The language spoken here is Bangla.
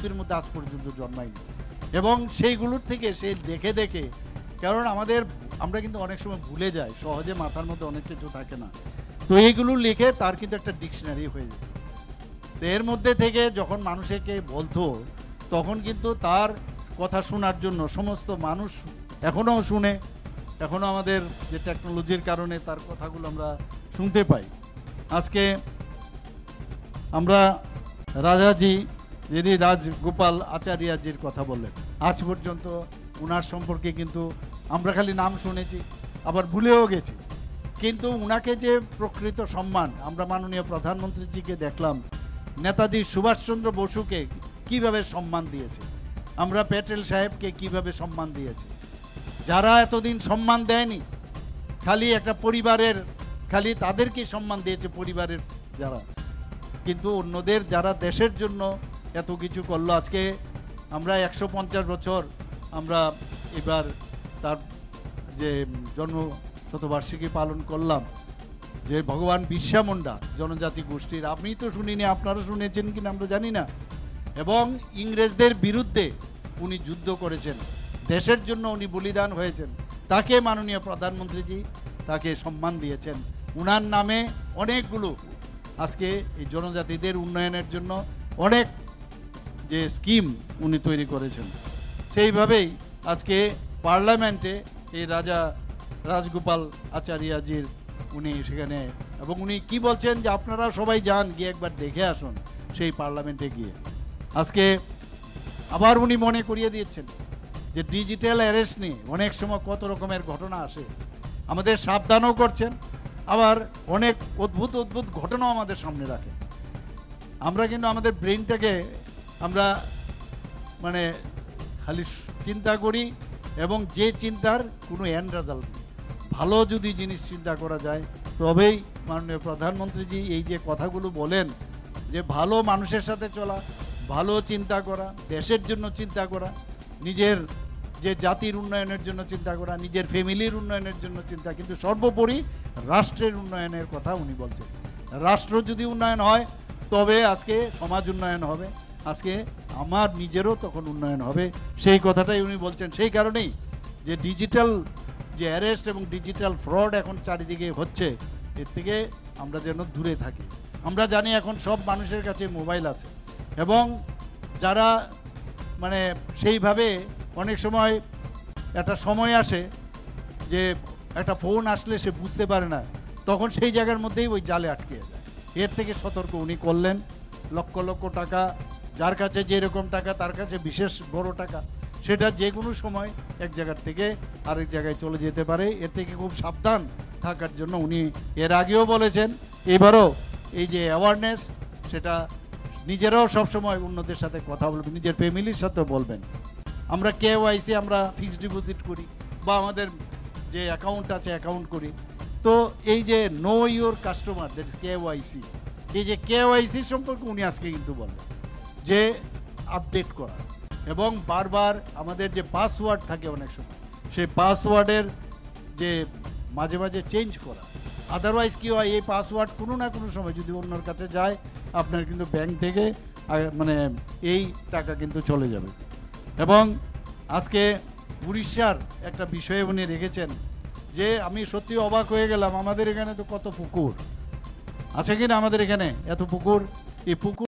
এর মধ্যে আজ পর্যন্ত জন্মায়নি। এবং সেইগুলোর থেকে সে দেখে দেখে, কারণ আমরা কিন্তু অনেক সময় ভুলে যাই, সহজে মাথার মধ্যে অনেক কিছু থাকে না, তো এইগুলো লিখে তার কিন্তু একটা ডিকশনারি হয়ে যেত। তো এর মধ্যে থেকে যখন মানুষকে বলতো, তখন কিন্তু তার কথা শোনার জন্য সমস্ত মানুষ এখনও শুনে, এখনও আমাদের যে টেকনোলজির কারণে তার কথাগুলো আমরা শুনতে পাই। আজকে আমরা রাজাজি, যিনি রাজগোপাল আচার্যজির কথা বললেন, আজ পর্যন্ত ওনার সম্পর্কে কিন্তু আমরা খালি নাম শুনেছি, আবার ভুলেও গেছি। কিন্তু ওনাকে যে প্রকৃত সম্মান, আমরা মাননীয় প্রধানমন্ত্রীজিকে দেখলাম নেতাজি সুভাষচন্দ্র বসুকে কিভাবে সম্মান দিয়েছে, আমরা প্যাটেল সাহেবকে কিভাবে সম্মান দিয়েছে, যারা এতদিন সম্মান দেয়নি, খালি একটা পরিবারের, খালি তাদেরকে সম্মান দিয়েছে পরিবারের যারা, কিন্তু অন্যদের যারা দেশের জন্য এত কিছু করলো। আজকে আমরা 150 বছর আমরা এবার তার যে জন্ম শতবার্ষিকী পালন করলাম, যে ভগবান বিরসা মুন্ডা জনজাতি গোষ্ঠীর, আমি তো শুনিনি, আপনারা শুনেছেন কিনা আমরা জানি না, এবং ইংরেজদের বিরুদ্ধে উনি যুদ্ধ করেছেন, দেশের জন্য উনি বলিদান হয়েছেন, তাকে মাননীয় প্রধানমন্ত্রীজি তাকে সম্মান দিয়েছেন। উনার নামে অনেকগুলো আজকে এই জনজাতিদের উন্নয়নের জন্য অনেক যে স্কিম উনি তৈরি করেছেন। সেইভাবেই আজকে পার্লামেন্টে এই রাজগোপাল আচার্যজির উনি সেখানে, এবং উনি কি বলছেন যে আপনারা সবাই যান, গিয়ে একবার দেখে আসুন সেই পার্লামেন্টে গিয়ে। আজকে আবার উনি মনে করিয়ে দিয়েছেন যে ডিজিটাল অ্যারেস্ট নিয়ে অনেক সময় কত রকমের ঘটনা আসে, আমাদের সাবধানও করছেন, আবার অনেক অদ্ভুত অদ্ভুত ঘটনাও আমাদের সামনে রাখে। আমরা কিন্তু আমাদের ব্রেনটাকে আমরা মানে খালি চিন্তা করি, এবং যে চিন্তার কোনো এন্ড রেজাল্ট নেই। ভালো যদি জিনিস চিন্তা করা যায়, তবেই মাননীয় প্রধানমন্ত্রীজি এই যে কথাগুলো বলেন, যে ভালো মানুষের সাথে চলা, ভালো চিন্তা করা, দেশের জন্য চিন্তা করা, নিজের যে জাতির উন্নয়নের জন্য চিন্তা করা, নিজের ফ্যামিলির উন্নয়নের জন্য চিন্তা, কিন্তু সর্বোপরি রাষ্ট্রের উন্নয়নের কথা উনি বলছেন। রাষ্ট্র যদি উন্নয়ন হয় তবে আজকে সমাজ উন্নয়ন হবে, আজকে আমার নিজেরও তখন উন্নয়ন হবে, সেই কথাটাই উনি বলছেন। সেই কারণেই যে ডিজিটাল যে অ্যারেস্ট এবং ডিজিটাল ফ্রড এখন চারিদিকে হচ্ছে, এর থেকে আমরা যেন দূরে থাকি। আমরা জানি এখন সব মানুষের কাছে মোবাইল আছে, এবং যারা মানে সেইভাবে অনেক সময় একটা সময় আসে যে একটা ফোন আসলে সে বুঝতে পারে না, তখন সেই জায়গার মধ্যেই ওই জালে আটকে যায়। এর থেকে সতর্ক উনি করলেন। লক্ষ লক্ষ টাকা, যার কাছে যেরকম টাকা, তার কাছে বিশেষ বড় টাকা, সেটা যে কোনো সময় এক জায়গার থেকে আরেক জায়গায় চলে যেতে পারে। এর থেকে খুব সাবধান থাকার জন্য উনি এর আগেও বলেছেন, এবারও এই যে অ্যাওয়ারনেস, সেটা নিজেরাও সবসময় অন্যদের সাথে কথা বলবেন, নিজের ফ্যামিলির সাথেও বলবেন। আমরা KYC, আমরা ফিক্সড ডিপোজিট করি, বা আমাদের যে অ্যাকাউন্ট আছে অ্যাকাউন্ট করি, তো এই যে no your customer, that is KYC, এই যে KYC সম্পর্কে উনি আজকে কিন্তু বললেন যে আপডেট করা, এবং বারবার আমাদের যে পাসওয়ার্ড থাকে অনেক সময়, সেই পাসওয়ার্ডের যে মাঝে মাঝে চেঞ্জ করা। আদারওয়াইজ কী হয়, এই পাসওয়ার্ড কোনো না কোনো সময় যদি অন্যর কাছে যায়, আপনার কিন্তু ব্যাংক থেকে মানে এই টাকা কিন্তু চলে যাবে। এবং আজকে উড়িষ্যার একটা বিষয়ে উনি রেখেছেন, যে আমি সত্যি অবাক হয়ে গেলাম, আমাদের এখানে তো কত পুকুর আছে কিনা, আমাদের এখানে এত পুকুর, এই পুকুর